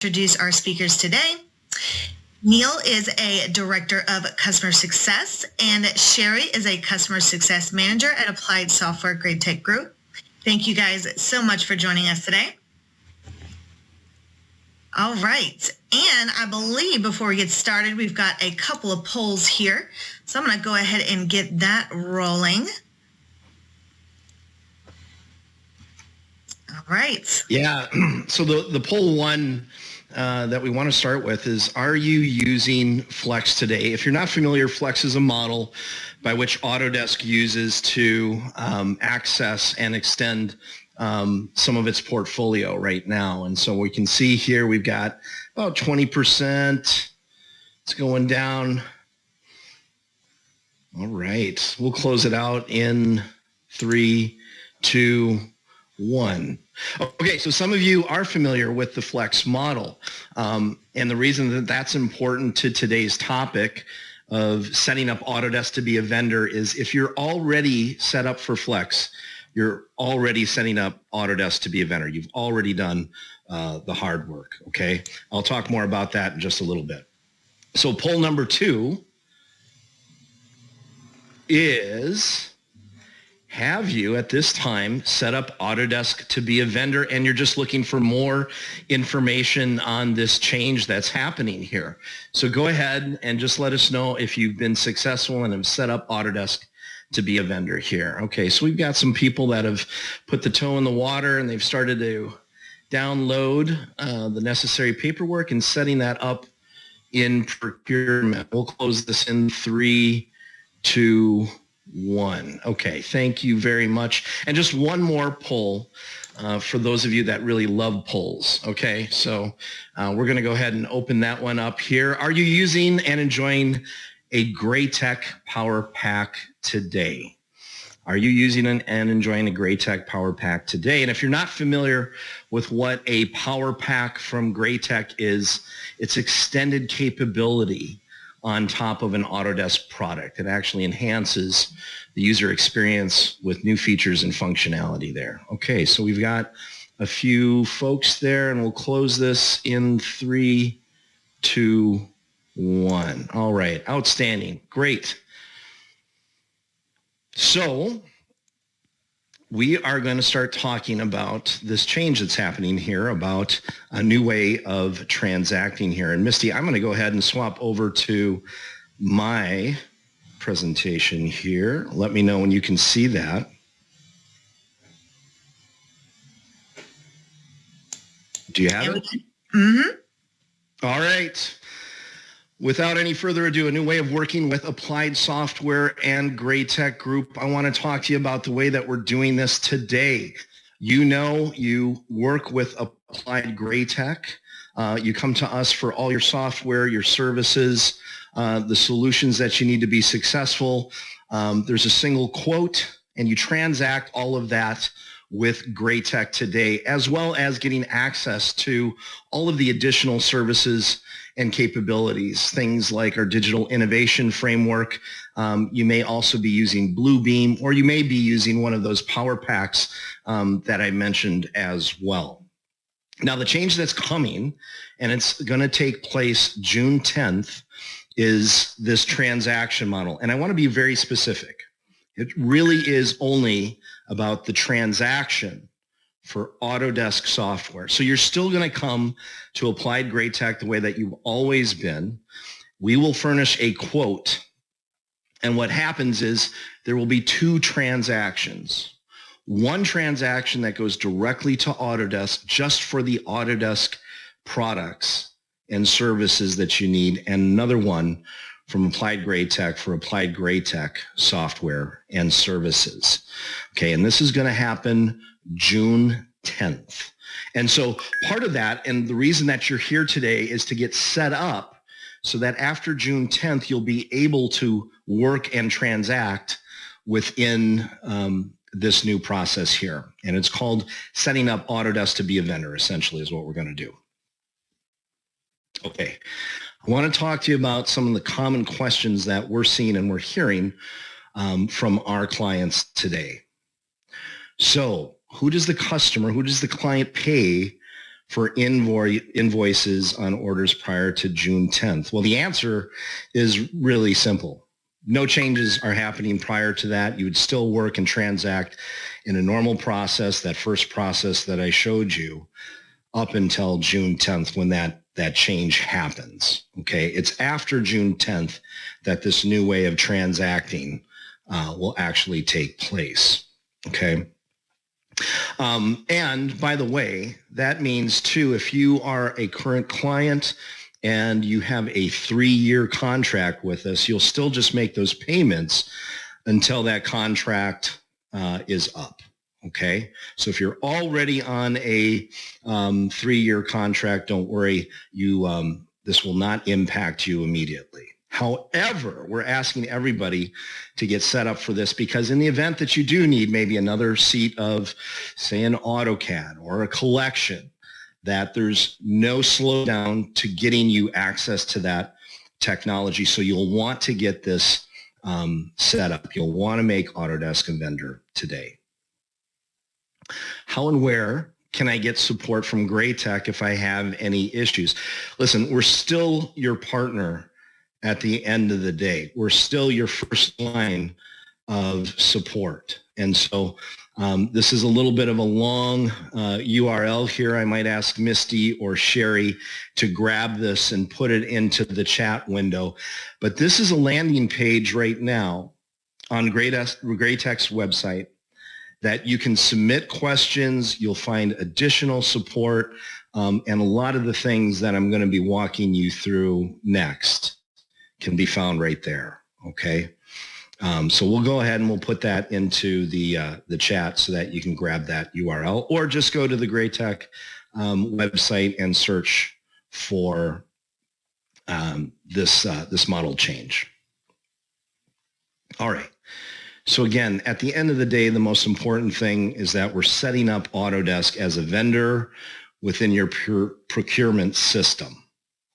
Introduce our speakers today. Neil is a director of customer success, and Sherry is a customer success manager at Applied Software GRAITEC Group. Thank you guys so much for joining us today. All right, and I believe before we get started, we've got a couple of polls here. So I'm going to go ahead and get that rolling. All right. Yeah, so the poll one that we want to start with is, are you using Flex today? If you're not familiar, Flex is a model by which Autodesk uses to access and extend some of its portfolio right now. And so we can see here we've got about 20%. It's going down. All right, we'll close it out in 3, 2, 1. Okay, so some of you are familiar with the Flex model. And the reason that that's important to today's topic of setting up Autodesk to be a vendor is if you're already set up for Flex, you're already setting up Autodesk to be a vendor. You've already done the hard work, okay? I'll talk more about that in just a little bit. So poll number 2 is, have you at this time set up Autodesk to be a vendor and you're just looking for more information on this change that's happening here? So go ahead and just let us know if you've been successful and have set up Autodesk to be a vendor here. Okay, so we've got some people that have put the toe in the water and they've started to download the necessary paperwork and setting that up in procurement. We'll close this in 3, 2, 1. Okay, thank you very much. And just one more poll for those of you that really love polls. Okay, so we're going to go ahead and open that one up here. Are you using and enjoying a GRAITEC Power Pack today? Are you using and enjoying a GRAITEC Power Pack today? And if you're not familiar with what a Power Pack from GRAITEC is, it's extended capability on top of an Autodesk product. It actually enhances the user experience with new features and functionality there. Okay, so we've got a few folks there and we'll close this in 3, 2, 1. All right, outstanding, great. So we are going to start talking about this change that's happening here, about a new way of transacting here. And Misty, I'm going to go ahead and swap over to my presentation here. Let me know when you can see that. Do you have it? Mm-hmm. All right. Without any further ado, a new way of working with Applied Software and GRAITEC Group. I want to talk to you about the way that we're doing this today. You know, you work with Applied GRAITEC. You come to us for all your software, your services, the solutions that you need to be successful. There's a single quote, and you transact all of that with GRAITEC today, as well as getting access to all of the additional services and capabilities, things like our digital innovation framework. You may also be using Bluebeam, or you may be using one of those power packs that I mentioned as well. Now, the change that's coming, and it's going to take place June 10th, is this transaction model. And I want to be very specific. It really is only about the transaction for Autodesk software. So you're still going to come to Applied GRAITEC the way that you've always been. We will furnish a quote. And what happens is there will be 2 transactions. One transaction that goes directly to Autodesk just for the Autodesk products and services that you need, and another one from Applied GRAITEC for Applied GRAITEC software and services. Okay, and this is going to happen June 10th. And so part of that, and the reason that you're here today, is to get set up so that after June 10th, you'll be able to work and transact within this new process here. And it's called setting up Autodesk to be a vendor, essentially, is what we're going to do. Okay. I want to talk to you about some of the common questions that we're seeing and we're hearing from our clients today. So who does the customer, who does the client pay for invoices on orders prior to June 10th? Well, the answer is really simple. No changes are happening prior to that. You would still work and transact in a normal process, that first process that I showed you, up until June 10th when that change happens. Okay, it's after June 10th that this new way of transacting will actually take place. Okay. And by the way, that means too, if you are a current client and you have a 3-year contract with us, you'll still just make those payments until that contract is up. Okay. So if you're already on a 3-year contract, don't worry, this will not impact you immediately. However, we're asking everybody to get set up for this because in the event that you do need maybe another seat of, say, an AutoCAD or a collection, that there's no slowdown to getting you access to that technology. So you'll want to get this set up. You'll want to make Autodesk a vendor today. How and where can I get support from GRAITEC if I have any issues? Listen, we're still your partner at the end of the day. We're still your first line of support. And so this is a little bit of a long URL here. I might ask Misty or Sherry to grab this and put it into the chat window. But this is a landing page right now on GRAITEC's website that you can submit questions. You'll find additional support and a lot of the things that I'm going to be walking you through next can be found right there. Okay. So we'll go ahead and we'll put that into the chat so that you can grab that URL, or just go to the GRAITEC website and search for this model change. All right. So again, at the end of the day, the most important thing is that we're setting up Autodesk as a vendor within your procurement system.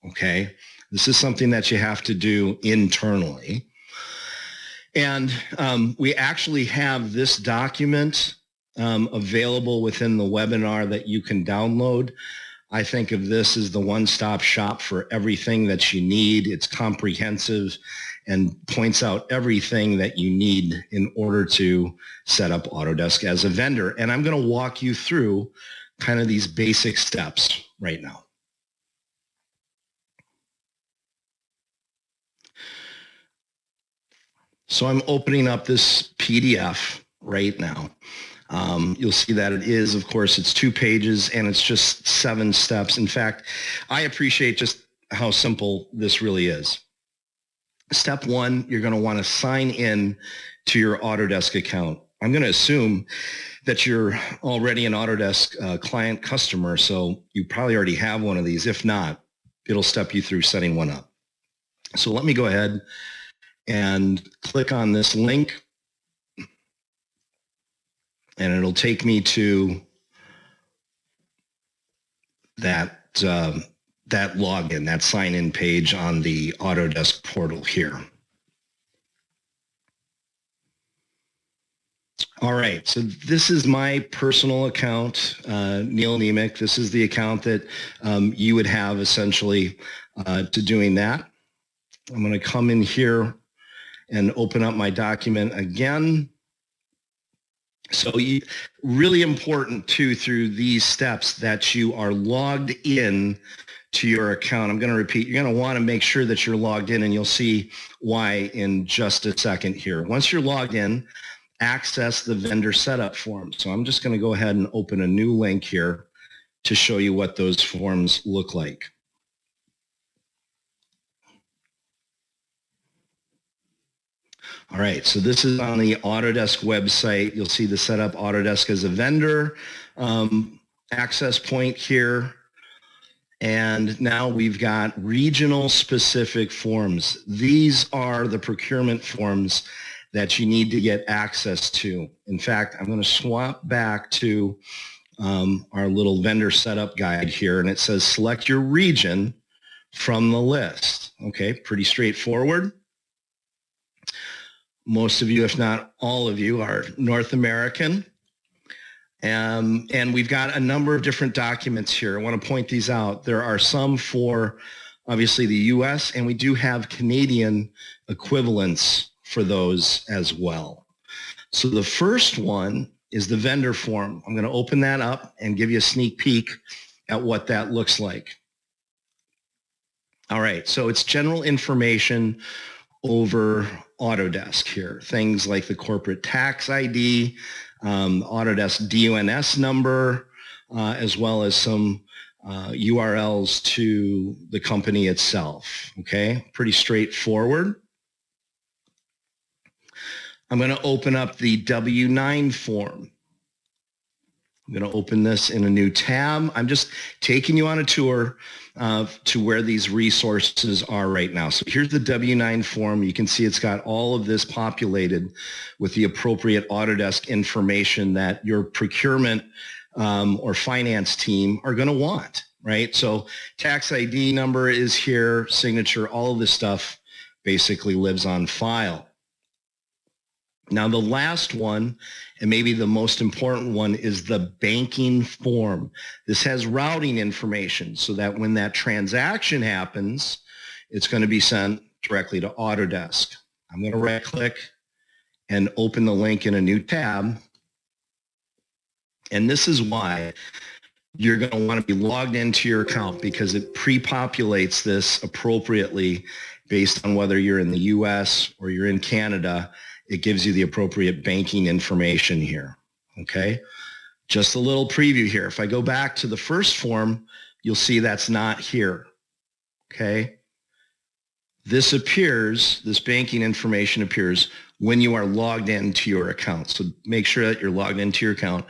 Okay. This is something that you have to do internally. And we actually have this document available within the webinar that you can download. I think of this as the one-stop shop for everything that you need. It's comprehensive and points out everything that you need in order to set up Autodesk as a vendor. And I'm going to walk you through kind of these basic steps right now. So I'm opening up this PDF right now. You'll see that it is, of course, it's 2 pages and it's just 7 steps. In fact, I appreciate just how simple this really is. Step 1, you're going to want to sign in to your Autodesk account. I'm going to assume that you're already an Autodesk client customer, so you probably already have one of these. If not, it'll step you through setting one up. So let me go ahead and click on this link, and it'll take me to that login, that sign-in page on the Autodesk portal here. All right, so this is my personal account, Neil Nemec. This is the account that you would have essentially to doing that. I'm going to come in here and open up my document again. So really important too, through these steps, that you are logged in to your account. I'm going to repeat, you're going to want to make sure that you're logged in, and you'll see why in just a second here. Once you're logged in, access the vendor setup form. So I'm just going to go ahead and open a new link here to show you what those forms look like. All right, so this is on the Autodesk website. You'll see the setup Autodesk as a vendor access point here. And now we've got regional specific forms. These are the procurement forms that you need to get access to. In fact, I'm going to swap back to our little vendor setup guide here, and it says select your region from the list. Okay, pretty straightforward. Most of you, if not all of you, are North American. And we've got a number of different documents here. I want to point these out. There are some for obviously the US, and we do have Canadian equivalents for those as well. So the first one is the vendor form. I'm going to open that up and give you a sneak peek at what that looks like. All right, so it's general information over Autodesk here. Things like the corporate tax ID, Autodesk DUNS number, as well as some URLs to the company itself. Okay, pretty straightforward. I'm going to open up the W-9 form. I'm going to open this in a new tab. I'm just taking you on a tour to where these resources are right now. So here's the W-9 form. You can see it's got all of this populated with the appropriate Autodesk information that your procurement or finance team are going to want, right? So tax ID number is here, signature, all of this stuff basically lives on file. Now, the last one, and maybe the most important one, is the banking form. This has routing information so that when that transaction happens, it's going to be sent directly to Autodesk. I'm going to right-click and open the link in a new tab. And this is why you're going to want to be logged into your account, because it pre-populates this appropriately based on whether you're in the US or you're in Canada. It gives you the appropriate banking information here, okay? Just a little preview here. If I go back to the first form, you'll see that's not here, okay? This appears, this banking information appears when you are logged into your account. So make sure that you're logged into your account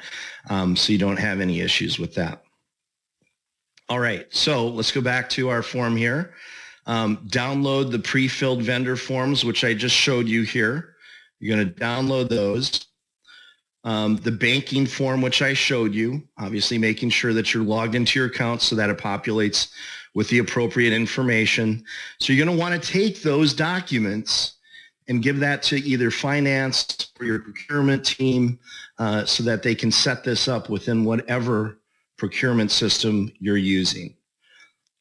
so you don't have any issues with that. All right, so let's go back to our form here. Download the pre-filled vendor forms, which I just showed you here. You're going to download those. The banking form, which I showed you, obviously making sure that you're logged into your account so that it populates with the appropriate information. So you're going to want to take those documents and give that to either finance or your procurement team so that they can set this up within whatever procurement system you're using.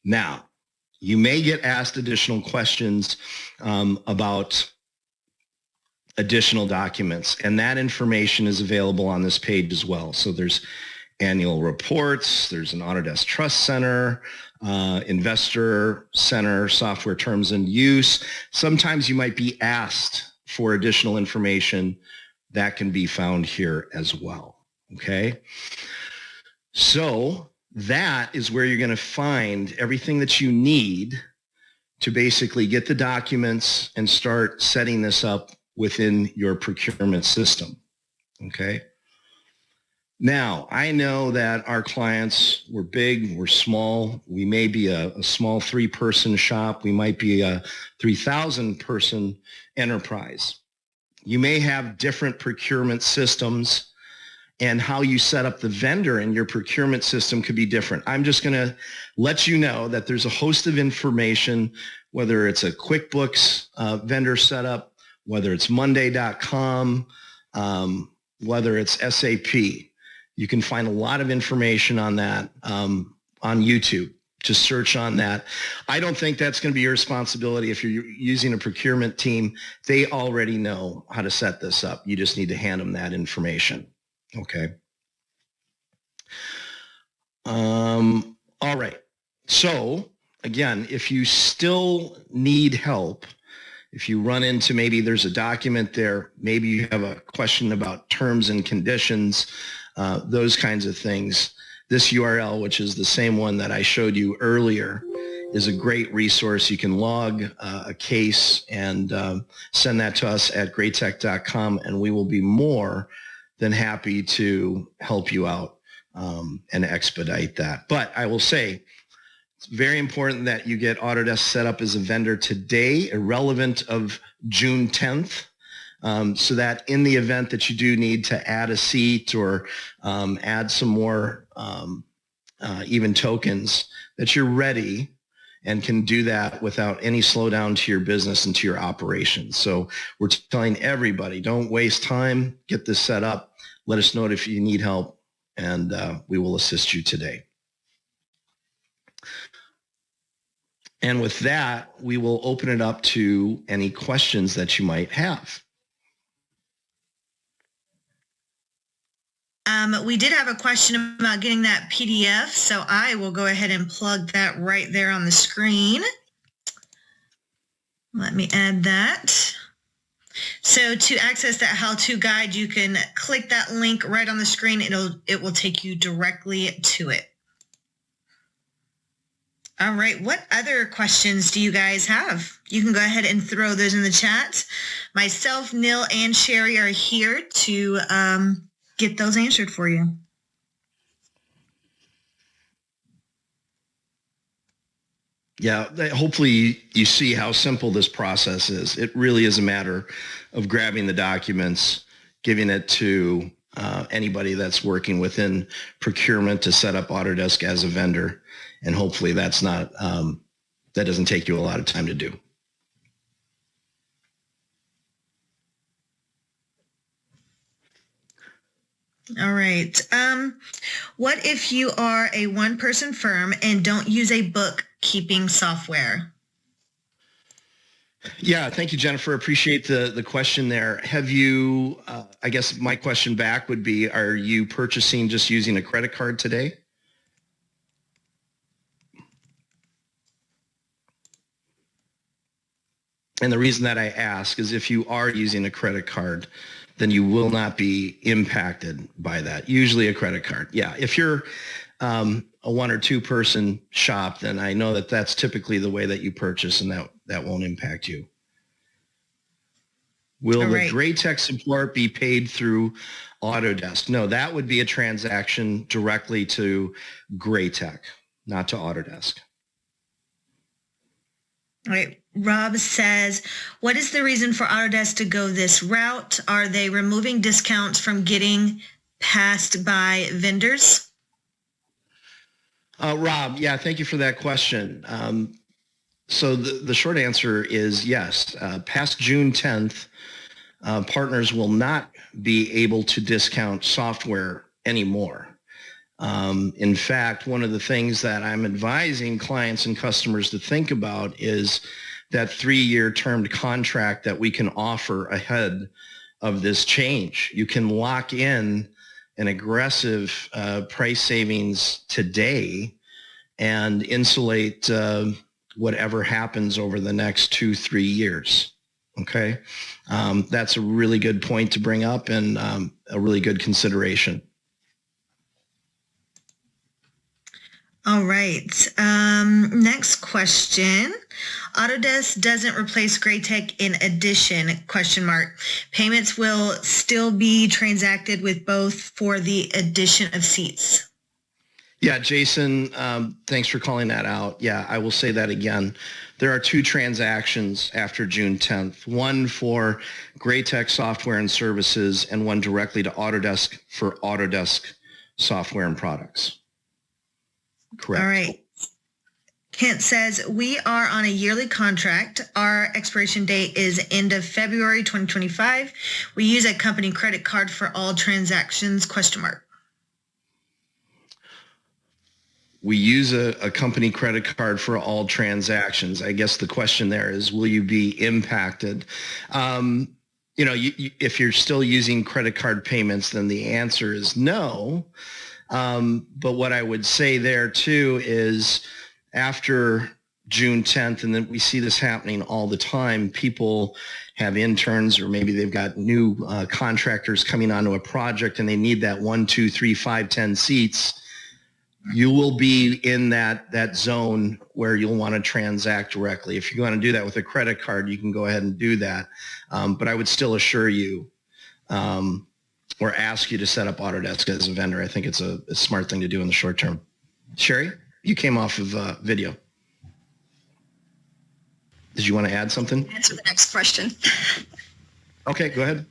Now, you may get asked additional questions about additional documents, and that information is available on this page as well. So there's annual reports, there's an Autodesk Trust Center, Investor Center, software terms and use. Sometimes you might be asked for additional information that can be found here as well, okay? So that is where you're going to find everything that you need to basically get the documents and start setting this up within your procurement system, okay? Now, I know that our clients, we're big, we're small. We may be a small 3-person shop. We might be a 3,000-person enterprise. You may have different procurement systems, and how you set up the vendor in your procurement system could be different. I'm just going to let you know that there's a host of information, whether it's a QuickBooks vendor setup, whether it's Monday.com, whether it's SAP. You can find a lot of information on that on YouTube. Just search on that. I don't think that's going to be your responsibility if you're using a procurement team. They already know how to set this up. You just need to hand them that information. Okay. All right. So again, if you still need help, if you run into maybe there's a document there, maybe you have a question about terms and conditions, those kinds of things, this URL, which is the same one that I showed you earlier, is a great resource. You can log a case and send that to us at GRAITEC.com, and we will be more than happy to help you out and expedite that. But I will say, it's very important that you get Autodesk set up as a vendor today, irrelevant of June 10th, so that in the event that you do need to add a seat or add some more even tokens, that you're ready and can do that without any slowdown to your business and to your operations. So we're telling everybody, don't waste time, get this set up. Let us know if you need help, and we will assist you today. And with that, we will open it up to any questions that you might have. We did have a question about getting that PDF, so I will go ahead and plug that right there on the screen. Let me add that. So to access that how-to guide, you can click that link right on the screen. It will take you directly to it. All right, what other questions do you guys have? You can go ahead and throw those in the chat. Myself, Neil, and Sherry are here to get those answered for you. Yeah, hopefully you see how simple this process is. It really is a matter of grabbing the documents, giving it to anybody that's working within procurement to set up Autodesk as a vendor. And hopefully that's not, that doesn't take you a lot of time to do. All right. What if you are a one-person firm and don't use a bookkeeping software? Yeah, thank you, Jennifer. Appreciate the question there. Have you, I guess my question back would be, are you purchasing just using a credit card today? And the reason that I ask is if you are using a credit card, then you will not be impacted by that. Usually a credit card. Yeah, if you're a one or two person shop, then I know that that's typically the way that you purchase, and that won't impact you. Will the GRAITEC support be paid through Autodesk? No, that would be a transaction directly to GRAITEC, not to Autodesk. All right. Rob says, what is the reason for Autodesk to go this route? Are they removing discounts from getting passed by vendors? Rob, yeah, thank you for that question. So the short answer is yes. Past June 10th, partners will not be able to discount software anymore. In fact, one of the things that I'm advising clients and customers to think about is that 3-year termed contract that we can offer ahead of this change. You can lock in an aggressive price savings today and insulate whatever happens over the next 2-3 years. Okay, that's a really good point to bring up and a really good consideration. All right. Next question. Autodesk doesn't replace GRAITEC in addition, ? Payments will still be transacted with both for the addition of seats. Yeah, Jason, thanks for calling that out. Yeah, I will say that again. There are 2 transactions after June 10th, one for GRAITEC software and services and one directly to Autodesk for Autodesk software and products. Correct. All right. Kent says, we are on a yearly contract. Our expiration date is end of February 2025. We use a company credit card for all transactions, ? We use a company credit card for all transactions. I guess the question there is, will you be impacted? If you're still using credit card payments, then the answer is no. But what I would say there too is after June 10th, and then we see this happening all the time, people have interns or maybe they've got new contractors coming onto a project and they need that 1, 2, 3, 5, 10 seats. You will be in that zone where you'll want to transact directly. If you're going to do that with a credit card, you can go ahead and do that. But I would still assure you or ask you to set up Autodesk as a vendor. I think it's a smart thing to do in the short term. Sherry, you came off of video. Did you want to add something? Answer the next question. Okay, go ahead.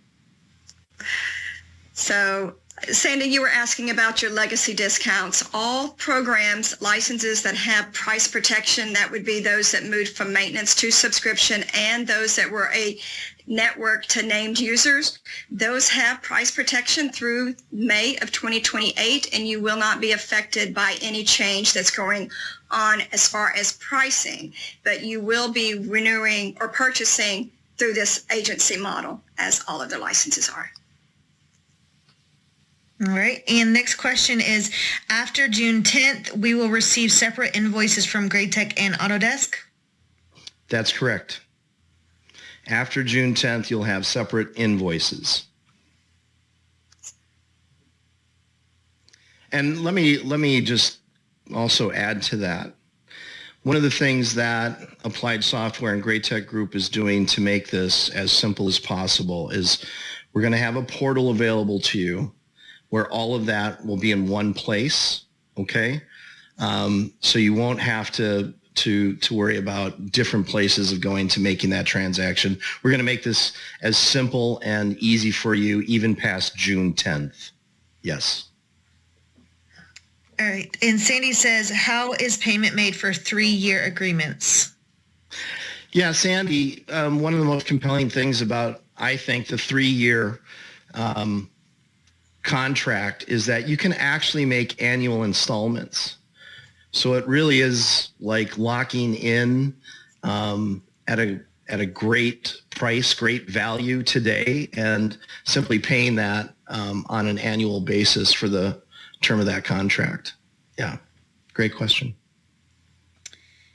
So Sandy, you were asking about your legacy discounts. All programs, licenses that have price protection, that would be those that moved from maintenance to subscription, and those that were a network to named users, those have price protection through May of 2028, and you will not be affected by any change that's going on as far as pricing, but you will be renewing or purchasing through this agency model, as all of the licenses are. All right. And next question is, after June 10th, we will receive separate invoices from GRAITEC and Autodesk? That's correct. After June 10th, you'll have separate invoices. And let me just also add to that. One of the things that Applied Software and GRAITEC Group is doing to make this as simple as possible is we're going to have a portal available to you where all of that will be in one place, okay? So you won't have to worry about different places of going to making that transaction. We're going to make this as simple and easy for you even past June 10th. Yes. All right. And Sandy says, how is payment made for 3-year agreements? Yeah, Sandy, one of the most compelling things about, I think, the 3-year contract is that you can actually make annual installments. So it really is like locking in at a great price, great value today, and simply paying that on an annual basis for the term of that contract. Yeah, great question.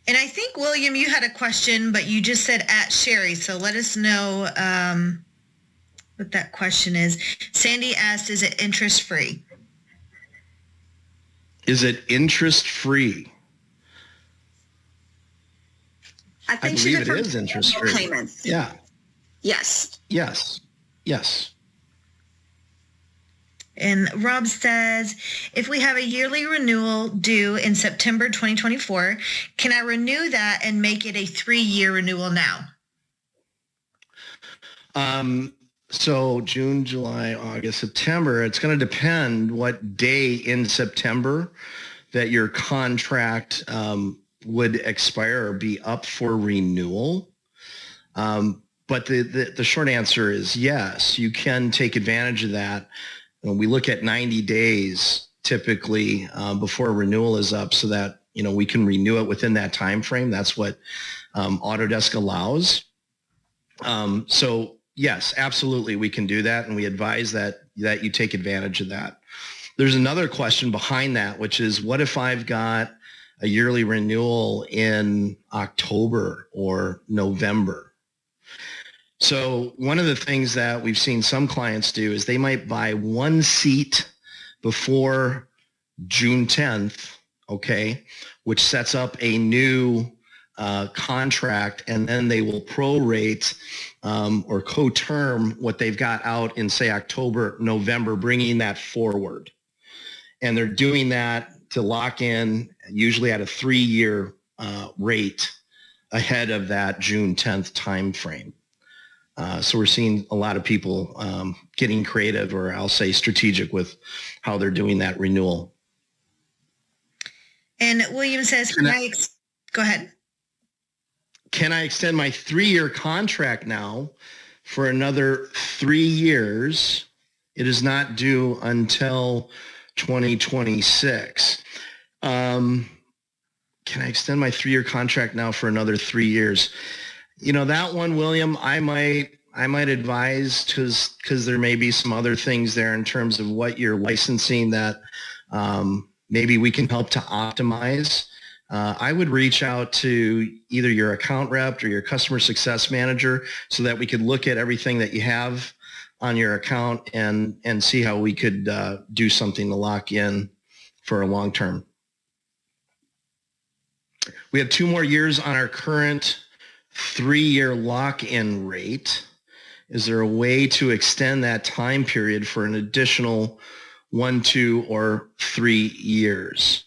And I think, William, you had a question, but you just said at Sherry, so let us know what that question is. Sandy asked, is it interest-free? Is it interest-free? I think believe it is interest-free. Payments. Yeah. Yes. Yes. Yes. And Rob says, if we have a yearly renewal due in September 2024, can I renew that and make it a 3-year renewal now? So June, July, August, September, it's going to depend what day in September that your contract would expire or be up for renewal. But the short answer is yes, you can take advantage of that. And we look at 90 days typically before renewal is up so that, we can renew it within that time frame. That's what Autodesk allows. So yes, absolutely, we can do that, and we advise that you take advantage of that. There's another question behind that, which is, what if I've got a yearly renewal in October or November? So one of the things that we've seen some clients do is they might buy one seat before June 10th, okay, which sets up a new contract, and then they will prorate or co-term what they've got out in, say, October, November, bringing that forward. And they're doing that to lock in, usually at a 3-year rate ahead of that June 10th time frame. So we're seeing a lot of people getting creative, or I'll say strategic, with how they're doing that renewal. And William says, go ahead. Can I extend my 3-year contract now for another 3 years? It is not due until 2026. Can I extend my 3-year contract now for another 3 years? That one, William, I might advise, because there may be some other things there in terms of what you're licensing that maybe we can help to optimize. I would reach out to either your account rep or your customer success manager so that we could look at everything that you have on your account and see how we could do something to lock in for a long term. We have 2 more years on our current 3-year lock-in rate. Is there a way to extend that time period for an additional 1, 2, or 3 years?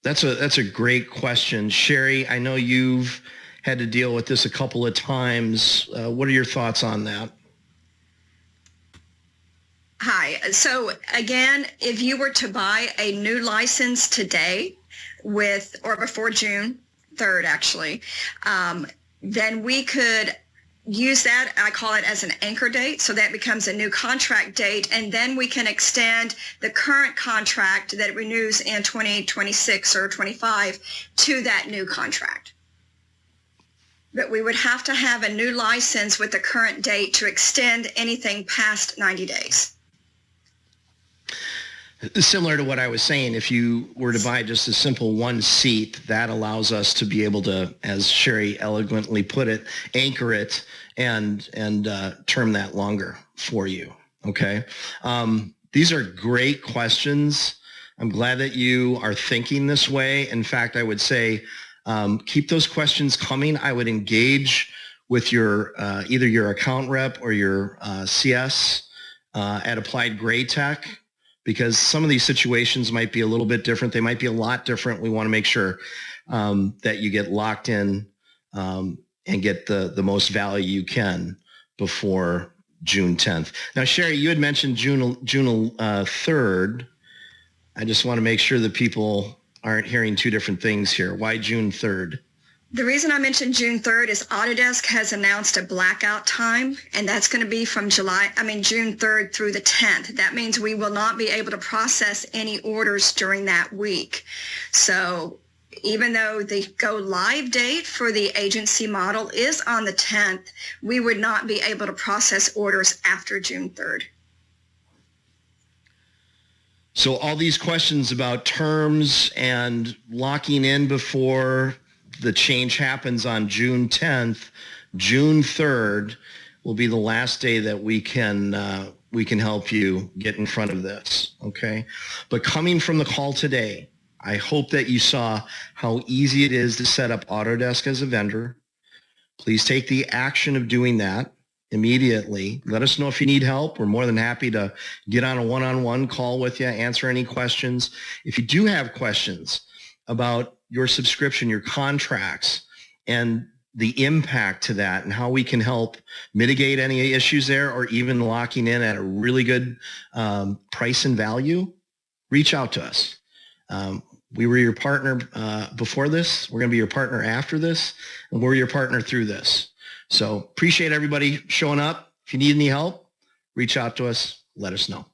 That's a great question. Sherry, I know you've had to deal with this a couple of times. What are your thoughts on that? Hi. So again, if you were to buy a new license today or before June 3rd, actually, then we could use that. I call it as an anchor date. So that becomes a new contract date. And then we can extend the current contract that renews in 2026 or 25 to that new contract. But we would have to have a new license with the current date to extend anything past 90 days. Similar to what I was saying, if you were to buy just a simple one seat, that allows us to be able to, as Sherry eloquently put it, anchor it and term that longer for you. Okay. These are great questions. I'm glad that you are thinking this way. In fact, I would say keep those questions coming. I would engage with your either your account rep or your CS at Applied GRAITEC, because some of these situations might be a little bit different. They might be a lot different. We want to make sure that you get locked in and get the most value you can before June 10th. Now, Sherry, you had mentioned June 3rd. I just want to make sure that people aren't hearing two different things here. Why June 3rd? The reason I mentioned June 3rd is Autodesk has announced a blackout time, and that's going to be from June 3rd through the 10th. That means we will not be able to process any orders during that week. So even though the go live date for the agency model is on the 10th, we would not be able to process orders after June 3rd. So all these questions about terms and locking in before the change happens on June 10th, June 3rd will be the last day that we can help you get in front of this, okay? But coming from the call today, I hope that you saw how easy it is to set up Autodesk as a vendor. Please take the action of doing that immediately. Let us know if you need help. We're more than happy to get on a one-on-one call with you, answer any questions. If you do have questions about your subscription, your contracts, and the impact to that and how we can help mitigate any issues there, or even locking in at a really good price and value, reach out to us. We were your partner before this. We're going to be your partner after this, and we're your partner through this. So appreciate everybody showing up. If you need any help, reach out to us. Let us know.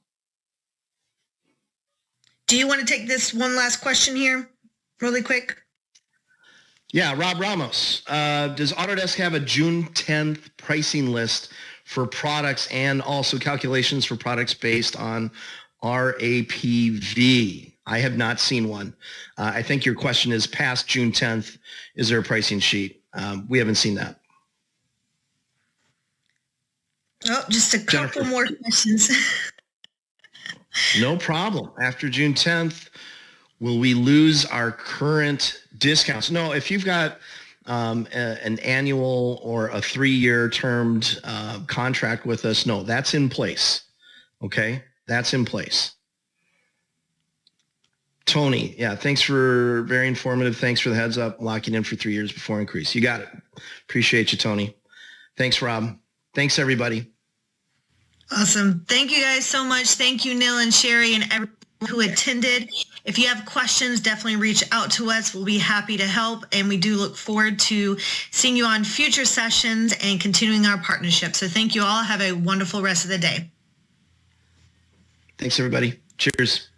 Do you want to take this one last question here really quick? Yeah, Rob Ramos. Does Autodesk have a June 10th pricing list for products and also calculations for products based on RAPV? I have not seen one. I think your question is past June 10th. Is there a pricing sheet? We haven't seen that. Oh, just a couple more questions. No problem. After June 10th, will we lose our current discounts? No, if you've got an annual or a 3-year termed contract with us, no, that's in place. Okay, that's in place. Tony, yeah, thanks for very informative. Thanks for the heads up, locking in for 3 years before increase. You got it. Appreciate you, Tony. Thanks, Rob. Thanks, everybody. Awesome. Thank you guys so much. Thank you, Neil and Sherry, and everyone who attended. If you have questions, definitely reach out to us. We'll be happy to help, and we do look forward to seeing you on future sessions and continuing our partnership. So thank you all. Have a wonderful rest of the day. Thanks, everybody. Cheers.